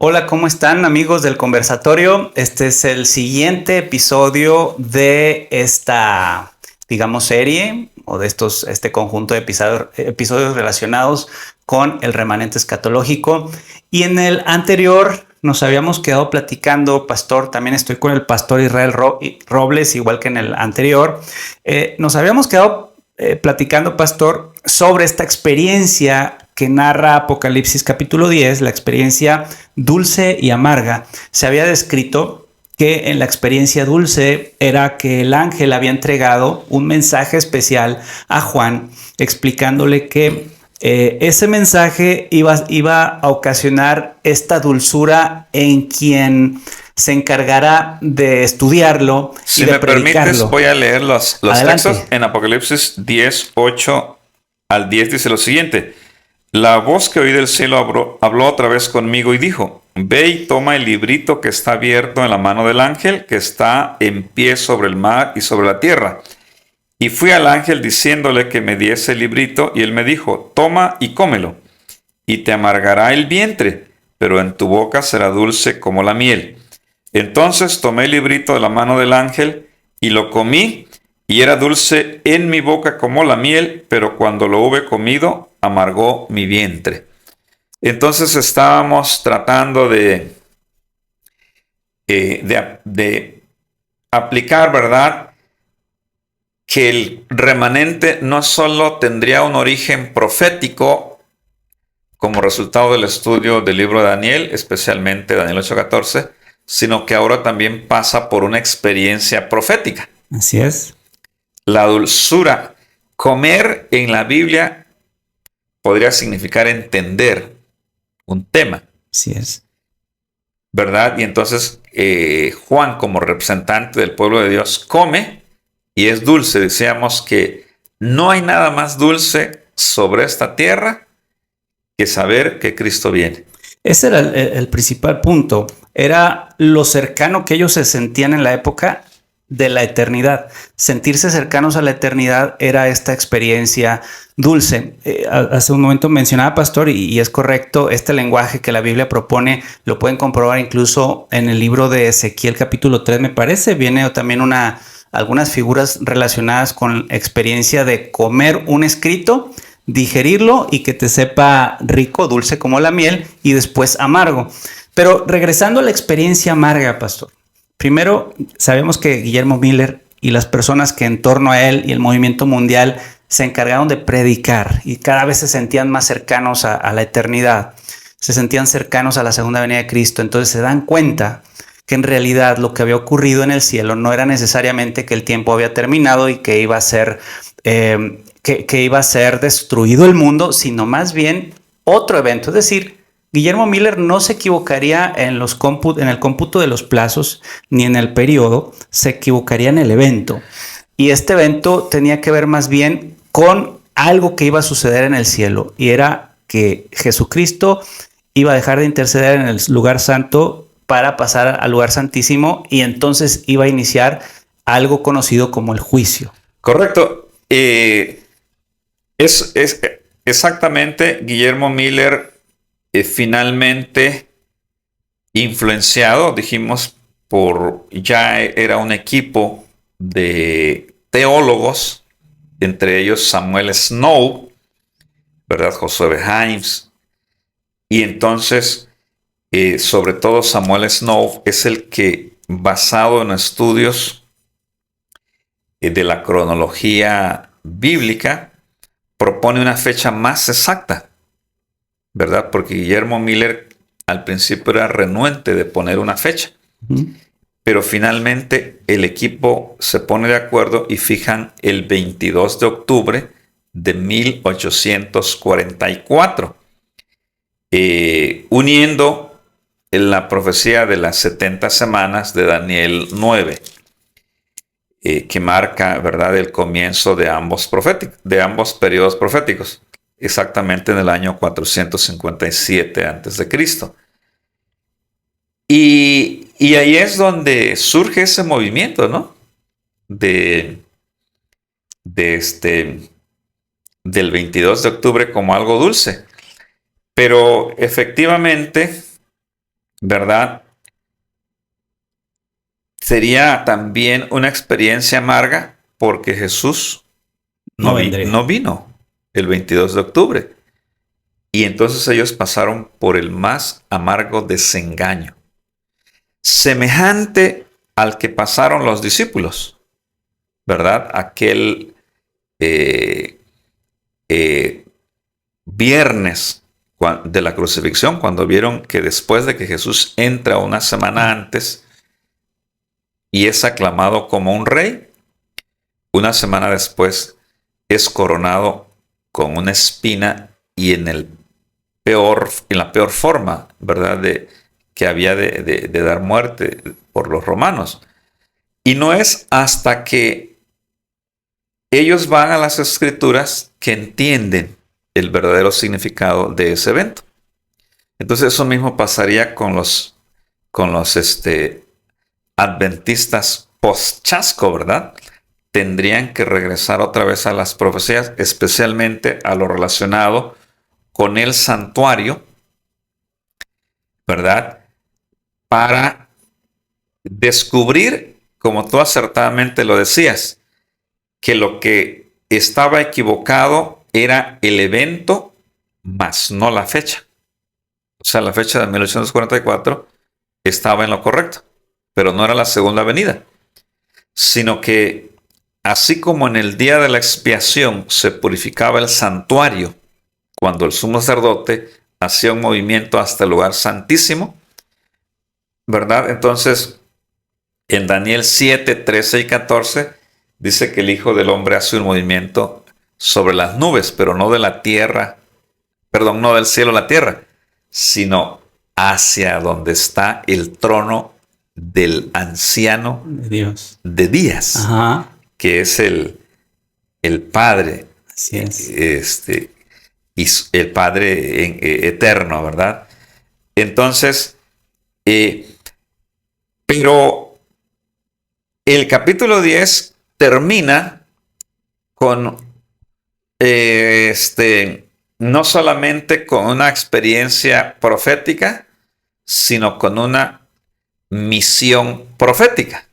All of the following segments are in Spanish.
Hola, ¿cómo están amigos del conversatorio? Este es el siguiente episodio de esta, digamos, serie o de este conjunto de episodios relacionados con el remanente escatológico. Y en el anterior nos habíamos quedado platicando, pastor, también estoy con el pastor Israel Robles, igual que en el anterior. Nos habíamos quedado platicando, pastor, sobre esta experiencia que narra Apocalipsis capítulo 10, la experiencia dulce y amarga. Se había descrito que en la experiencia dulce era que el ángel había entregado un mensaje especial a Juan, explicándole que ese mensaje iba a ocasionar esta dulzura en quien se encargará de estudiarlo y Si de me permites, predicarlo. voy a leer los textos. Adelante. En Apocalipsis 10, 8 al 10 dice lo siguiente. La voz que oí del cielo habló otra vez conmigo y dijo, ve y toma el librito que está abierto en la mano del ángel que está en pie sobre el mar y sobre la tierra. Y fui al ángel diciéndole que me diese el librito y él me dijo, toma y cómelo, y te amargará el vientre, pero en tu boca será dulce como la miel. Entonces tomé el librito de la mano del ángel y lo comí, y era dulce en mi boca como la miel, pero cuando lo hube comido, amargó mi vientre. Entonces estábamos tratando de aplicar, ¿verdad? Que el remanente no solo tendría un origen profético como resultado del estudio del libro de Daniel, especialmente Daniel 8:14, sino que ahora también pasa por una experiencia profética. Así es. La dulzura, comer en la Biblia podría significar entender un tema, Así es. ¿verdad? Y entonces Juan, como representante del pueblo de Dios, come y es dulce. Decíamos que no hay nada más dulce sobre esta tierra que saber que Cristo viene. Ese era el principal punto. Era lo cercano que ellos se sentían en la época de la eternidad. Sentirse cercanos a la eternidad era esta experiencia dulce. Hace un momento mencionaba, pastor, y es correcto, este lenguaje que la Biblia propone lo pueden comprobar incluso en el libro de Ezequiel capítulo 3, me parece. Viene también algunas figuras relacionadas con experiencia de comer un escrito, digerirlo y que te sepa rico, dulce como la miel y después amargo. Pero regresando a la experiencia amarga, pastor. Primero, sabemos que Guillermo Miller y las personas que en torno a él y el movimiento mundial se encargaron de predicar y cada vez se sentían más cercanos a la eternidad, se sentían cercanos a la segunda venida de Cristo. Entonces se dan cuenta que en realidad lo que había ocurrido en el cielo no era necesariamente que el tiempo había terminado y que iba a ser que iba a ser destruido el mundo, sino más bien otro evento. Es decir, Guillermo Miller no se equivocaría en el cómputo de los plazos ni en el periodo, se equivocaría en el evento. Y este evento tenía que ver más bien con algo que iba a suceder en el cielo, y era que Jesucristo iba a dejar de interceder en el lugar santo para pasar al lugar santísimo, y entonces iba a iniciar algo conocido como el juicio. Correcto. Es exactamente Guillermo Miller finalmente influenciado, dijimos, ya era un equipo de teólogos, entre ellos Samuel Snow, ¿verdad? Josué B. Himes, y entonces, sobre todo Samuel Snow es el que, basado en estudios de la cronología bíblica, propone una fecha más exacta, ¿verdad? Porque Guillermo Miller al principio era renuente de poner una fecha, pero finalmente el equipo se pone de acuerdo y fijan el 22 de octubre de 1844, uniendo la profecía de las 70 semanas de Daniel 9. Que marca, ¿verdad?, el comienzo de ambos periodos proféticos, exactamente en el año 457 a.C. Y ahí es donde surge ese movimiento, ¿no? De, de del 22 de octubre como algo dulce. Pero efectivamente, ¿verdad? Sería también una experiencia amarga porque Jesús No vendría. no vino el 22 de octubre. Y entonces ellos pasaron por el más amargo desengaño, semejante al que pasaron los discípulos, ¿verdad? Aquel eh, eh, viernes de la crucifixión, cuando vieron que después de que Jesús entra una semana antes y es aclamado como un rey, una semana después es coronado con una espina y en la peor forma, ¿verdad? Que había de dar muerte por los romanos. Y no es hasta que ellos van a las escrituras que entienden el verdadero significado de ese evento. Entonces eso mismo pasaría con los adventistas post-chasco, ¿verdad? Tendrían que regresar otra vez a las profecías, especialmente a lo relacionado con el santuario, ¿verdad? Para descubrir, como tú acertadamente lo decías, que lo que estaba equivocado era el evento, más no la fecha. O sea, la fecha de 1844 estaba en lo correcto, pero no era la segunda venida, sino que así como en el día de la expiación se purificaba el santuario, cuando el sumo sacerdote hacía un movimiento hasta el lugar santísimo, ¿verdad? Entonces, en Daniel 7, 13 y 14, dice que el Hijo del Hombre hace un movimiento sobre las nubes, pero no de la tierra, perdón, no del cielo a la tierra, sino hacia donde está el trono del anciano De Dios. de días, Ajá. que es el Padre, Así es. y el Padre eterno, ¿verdad? Entonces, pero el capítulo 10 termina con, no solamente con una experiencia profética, sino con una misión profética.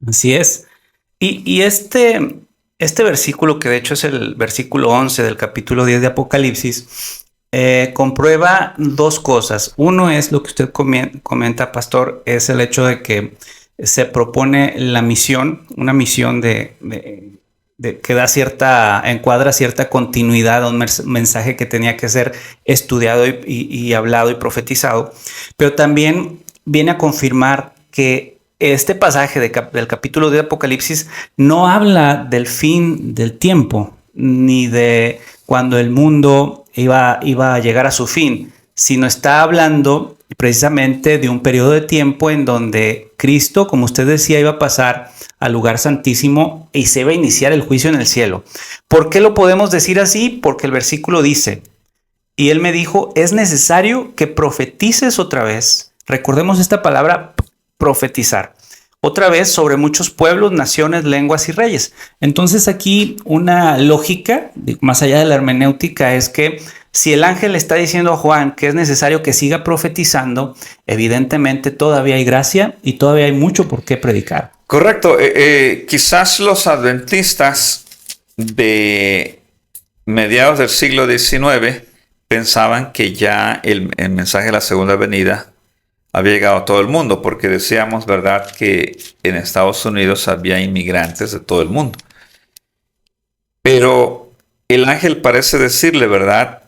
Así es. Y este versículo, que de hecho es el versículo 11 del capítulo 10 de Apocalipsis, comprueba dos cosas. Uno es lo que usted comenta, pastor, es el hecho de que se propone la misión, una misión que encuadra cierta continuidad a un mensaje que tenía que ser estudiado y hablado y profetizado, pero también viene a confirmar que este pasaje del capítulo de Apocalipsis no habla del fin del tiempo, ni de cuando el mundo iba a llegar a su fin, sino está hablando precisamente de un periodo de tiempo en donde Cristo, como usted decía, iba a pasar al lugar santísimo y se iba a iniciar el juicio en el cielo. ¿Por qué lo podemos decir así? Porque el versículo dice: y él me dijo, es necesario que profetices otra vez. Recordemos esta palabra, profetizar. Otra vez sobre muchos pueblos, naciones, lenguas y reyes. Entonces aquí una lógica, más allá de la hermenéutica, es que si el ángel le está diciendo a Juan que es necesario que siga profetizando, evidentemente todavía hay gracia y todavía hay mucho por qué predicar. Correcto. Quizás los adventistas de mediados del siglo XIX pensaban que ya el mensaje de la segunda venida había llegado a todo el mundo, porque decíamos, ¿verdad?, que en Estados Unidos había inmigrantes de todo el mundo. Pero el ángel parece decirle, ¿verdad?,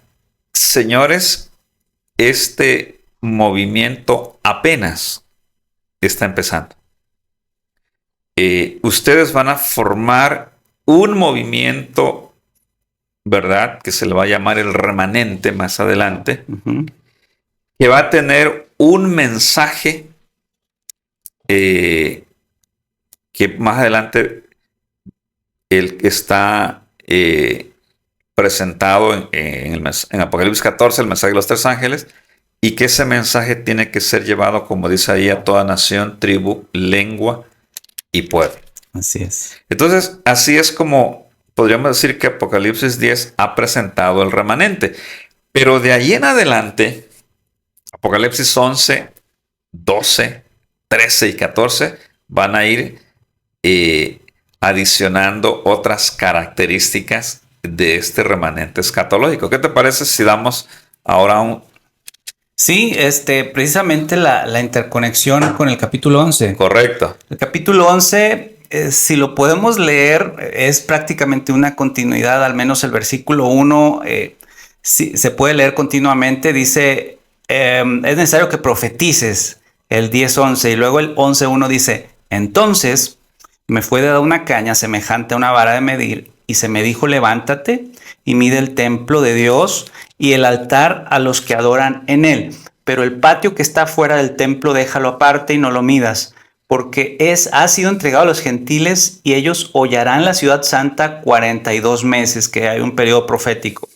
señores, este movimiento apenas está empezando. Ustedes van a formar un movimiento, ¿verdad?, que se le va a llamar el remanente más adelante, que va a tener un mensaje que más adelante está presentado en Apocalipsis 14, el mensaje de los tres ángeles, y que ese mensaje tiene que ser llevado, como dice ahí, a toda nación, tribu, lengua y pueblo. Así es. Entonces, así es como podríamos decir que Apocalipsis 10 ha presentado el remanente. Pero de ahí en adelante, Apocalipsis 11 12, 13 y 14 van a ir adicionando otras características de este remanente escatológico. ¿Qué te parece si damos ahora un... Sí, precisamente la interconexión con el capítulo 11. Correcto. El capítulo 11, si lo podemos leer, es prácticamente una continuidad, al menos el versículo 1, sí, se puede leer continuamente, dice, es necesario que profetices el 10:11 y luego el 11:1 dice, entonces me fue dada una caña semejante a una vara de medir y se me dijo, levántate y mide el templo de Dios y el altar a los que adoran en él. Pero el patio que está fuera del templo déjalo aparte y no lo midas, porque ha sido entregado a los gentiles y ellos hollarán la ciudad santa 42 meses, que hay un periodo profético.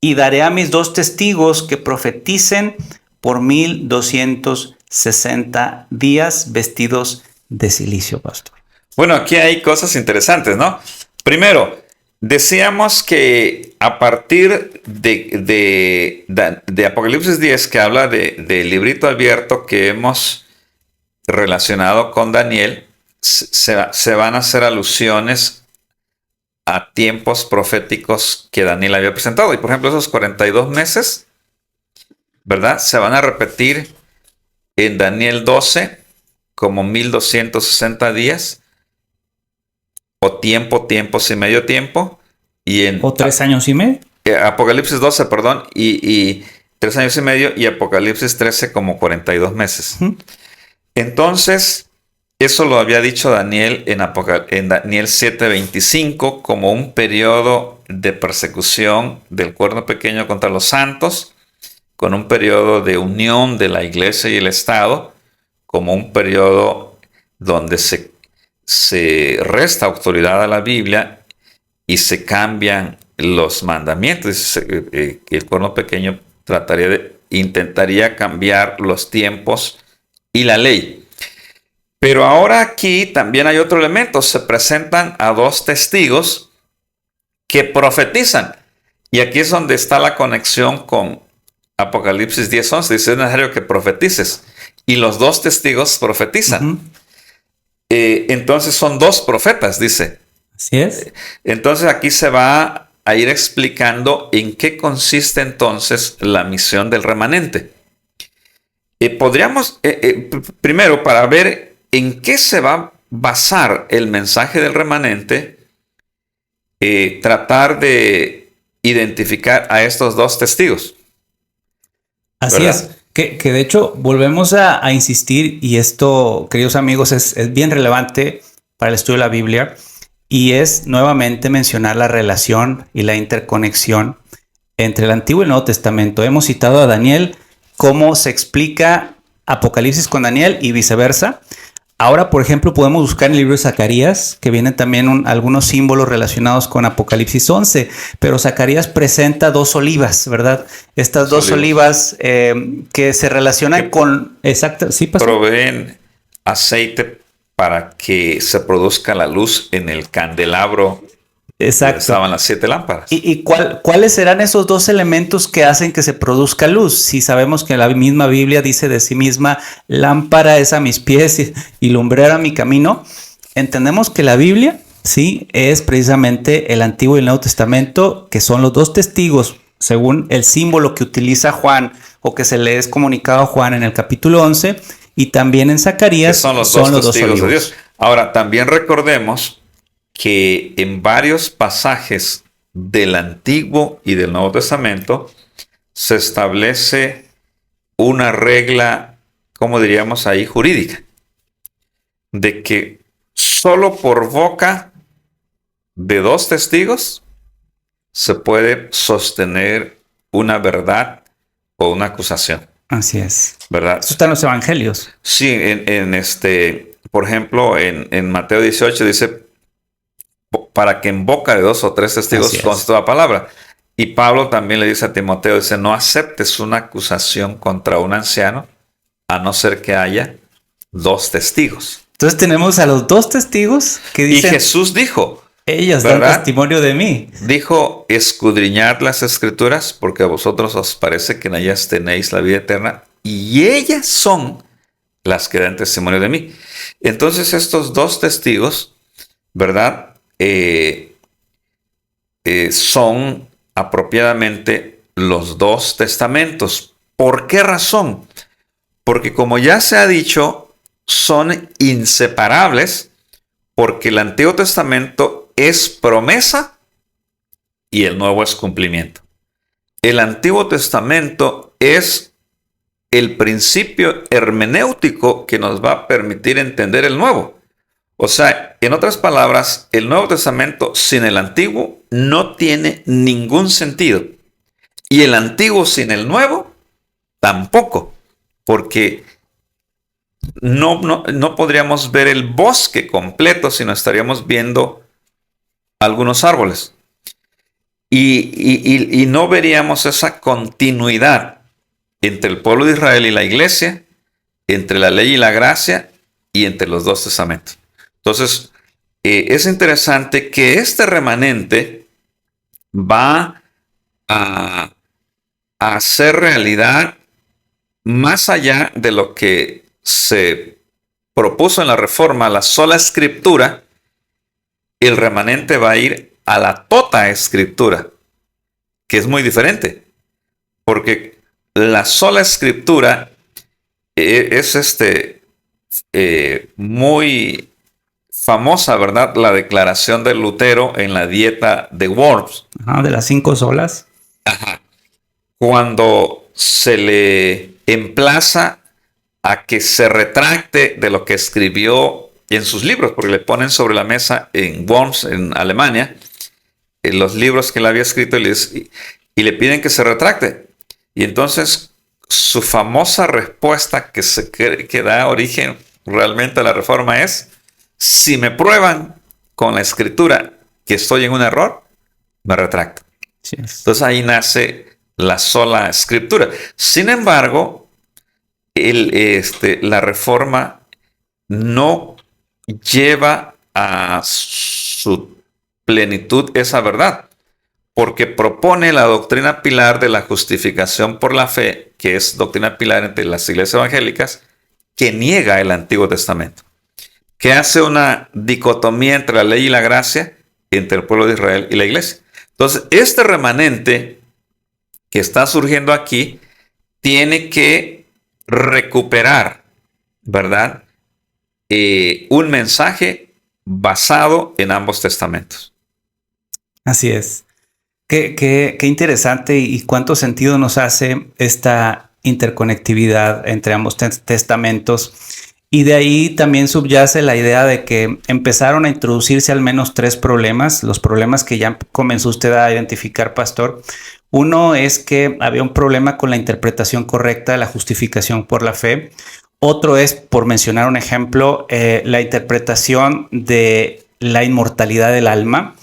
Y daré a mis 2 testigos que profeticen por 1260 días vestidos de silicio, pastor. Bueno, aquí hay cosas interesantes, ¿no? Primero, decíamos que a partir de Apocalipsis 10, que habla del librito abierto que hemos relacionado con Daniel, se van a hacer alusiones a tiempos proféticos que Daniel había presentado. Y por ejemplo, esos 42 meses, ¿verdad? Se van a repetir en Daniel 12 como 1260 días. O tiempos y medio tiempo. O 3 años y medio. Apocalipsis 12, perdón, y 3 años y medio, y Apocalipsis 13 como 42 meses. Entonces, eso lo había dicho Daniel en Daniel 7:25 como un periodo de persecución del cuerno pequeño contra los santos, con un periodo de unión de la iglesia y el Estado, como un periodo donde se resta autoridad a la Biblia y se cambian los mandamientos. El cuerno pequeño intentaría cambiar los tiempos y la ley. Pero ahora aquí también hay otro elemento. Se presentan a 2 testigos que profetizan. Y aquí es donde está la conexión con Apocalipsis 10:11. Dice, es necesario que profetices. Y los 2 testigos profetizan. Entonces son 2 profetas, dice. Así es. Entonces aquí se va a ir explicando en qué consiste entonces la misión del remanente. Podríamos, primero, para ver en qué se va a basar el mensaje del remanente, tratar de identificar a estos 2 testigos. Así ¿verdad? Es. Que de hecho volvemos a insistir, y esto, queridos amigos, es bien relevante para el estudio de la Biblia, y es nuevamente mencionar la relación y la interconexión entre el Antiguo y el Nuevo Testamento. Hemos citado a Daniel, cómo se explica Apocalipsis con Daniel y viceversa. Ahora, por ejemplo, podemos buscar en el libro de Zacarías, que vienen también algunos símbolos relacionados con Apocalipsis 11, pero Zacarías presenta 2 olivas, ¿verdad? Estas 2 olivas que se relacionan con... Exacto, sí, pastor. Proveen aceite para que se produzca la luz en el candelabro. Exacto. Estaban las 7 lámparas. ¿Y cuáles serán esos 2 elementos que hacen que se produzca luz? Si sabemos que la misma Biblia dice de sí misma, lámpara es a mis pies y lumbrera a mi camino. Entendemos que la Biblia, sí, es precisamente el Antiguo y el Nuevo Testamento, que son los 2 testigos, según el símbolo que utiliza Juan, o que se le es comunicado a Juan en el capítulo 11, y también en Zacarías son los 2 testigos de Dios. Ahora, también recordemos que en varios pasajes del Antiguo y del Nuevo Testamento se establece una regla, ¿cómo diríamos ahí?, jurídica, de que solo por boca de 2 testigos se puede sostener una verdad o una acusación. Así es. ¿Verdad? Eso está en los evangelios. Sí, por ejemplo, en Mateo 18 dice, para que en boca de 2 o 3 testigos conste la palabra. Y Pablo también le dice a Timoteo, dice, no aceptes una acusación contra un anciano a no ser que haya 2 testigos. Entonces tenemos a los 2 testigos que dicen... Y Jesús dijo... Ellas dan testimonio de mí. Dijo, escudriñad las escrituras porque a vosotros os parece que en ellas tenéis la vida eterna y ellas son las que dan testimonio de mí. Entonces estos dos testigos, ¿verdad? Son apropiadamente los dos testamentos. ¿Por qué razón? Porque como ya se ha dicho, son inseparables, porque el Antiguo Testamento es promesa y el Nuevo es cumplimiento. El Antiguo Testamento es el principio hermenéutico que nos va a permitir entender el Nuevo. O sea, en otras palabras, el Nuevo Testamento sin el Antiguo no tiene ningún sentido. Y el Antiguo sin el Nuevo tampoco, porque no podríamos ver el bosque completo, sino estaríamos viendo algunos árboles. Y no veríamos esa continuidad entre el pueblo de Israel y la iglesia, entre la ley y la gracia, y entre los dos testamentos. Entonces, es interesante que este remanente va a hacer realidad más allá de lo que se propuso en la Reforma, la sola escritura. El remanente va a ir a la tota escritura, que es muy diferente, porque la sola escritura es muy famosa, ¿verdad? La declaración de Lutero en la dieta de Worms. Ajá, de las 5 solas. Ajá. Cuando se le emplaza a que se retracte de lo que escribió en sus libros, porque le ponen sobre la mesa en Worms, en Alemania, en los libros que él había escrito y le piden que se retracte. Y entonces su famosa respuesta que da origen realmente a la Reforma es: si me prueban con la escritura que estoy en un error, me retracto. Sí. Entonces ahí nace la sola escritura. Sin embargo, la Reforma no lleva a su plenitud esa verdad, porque propone la doctrina pilar de la justificación por la fe, que es doctrina pilar entre las iglesias evangélicas, que niega el Antiguo Testamento, que hace una dicotomía entre la ley y la gracia, entre el pueblo de Israel y la iglesia. Entonces, este remanente que está surgiendo aquí tiene que recuperar, ¿verdad? Un mensaje basado en ambos testamentos. Así es. Qué interesante y cuánto sentido nos hace esta interconectividad entre ambos testamentos. Y de ahí también subyace la idea de que empezaron a introducirse al menos 3 problemas, los problemas que ya comenzó usted a identificar, pastor. Uno es que había un problema con la interpretación correcta de la justificación por la fe. Otro es, por mencionar un ejemplo, la interpretación de la inmortalidad del alma.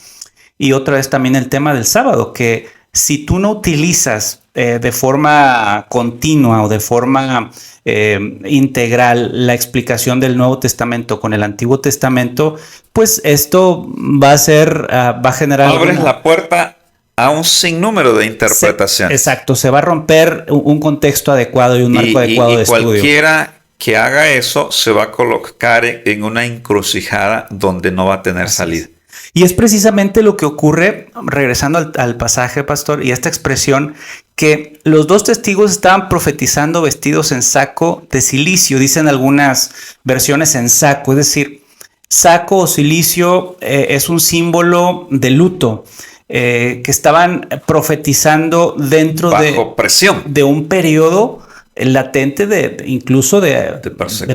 Y otra es también el tema del sábado, que si tú no utilizas de forma continua o de forma integral la explicación del Nuevo Testamento con el Antiguo Testamento, pues esto va a generar... Abres la puerta a un sinnúmero de interpretaciones. Exacto, se va a romper un contexto adecuado y un marco adecuado de estudio. Cualquiera que haga eso se va a colocar en una encrucijada donde no va a tener salida. Y es precisamente lo que ocurre, regresando al pasaje, pastor, y esta expresión, que los 2 testigos estaban profetizando vestidos en saco de cilicio, dicen algunas versiones en saco, es decir, saco o cilicio es un símbolo de luto, que estaban profetizando dentro bajo presión de un periodo latente incluso de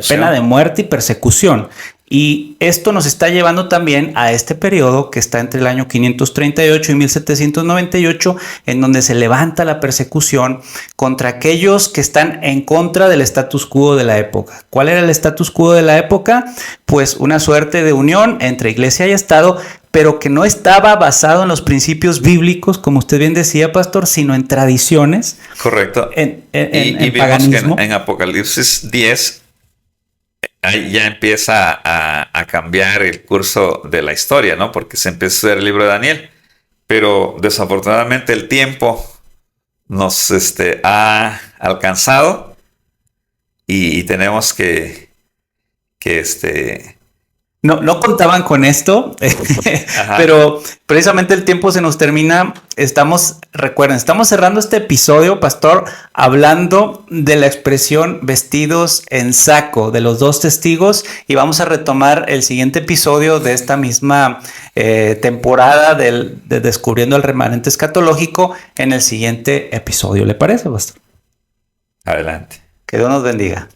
pena de muerte y persecución. Y esto nos está llevando también a este periodo que está entre el año 538 y 1798, en donde se levanta la persecución contra aquellos que están en contra del status quo de la época. ¿Cuál era el status quo de la época? Pues una suerte de unión entre iglesia y Estado, pero que no estaba basado en los principios bíblicos, como usted bien decía, pastor, sino en tradiciones. Correcto. En vimos paganismo. que en Apocalipsis 10 ahí ya empieza a cambiar el curso de la historia, ¿no? Porque se empieza a estudiar el libro de Daniel. Pero desafortunadamente el tiempo nos ha alcanzado y tenemos que No contaban con esto, pero precisamente el tiempo se nos termina. Recuerden, estamos cerrando este episodio, pastor, hablando de la expresión vestidos en saco de los dos testigos, y vamos a retomar el siguiente episodio de esta misma temporada de Descubriendo el Remanente Escatológico en el siguiente episodio. ¿Le parece, pastor? Adelante. Que Dios nos bendiga.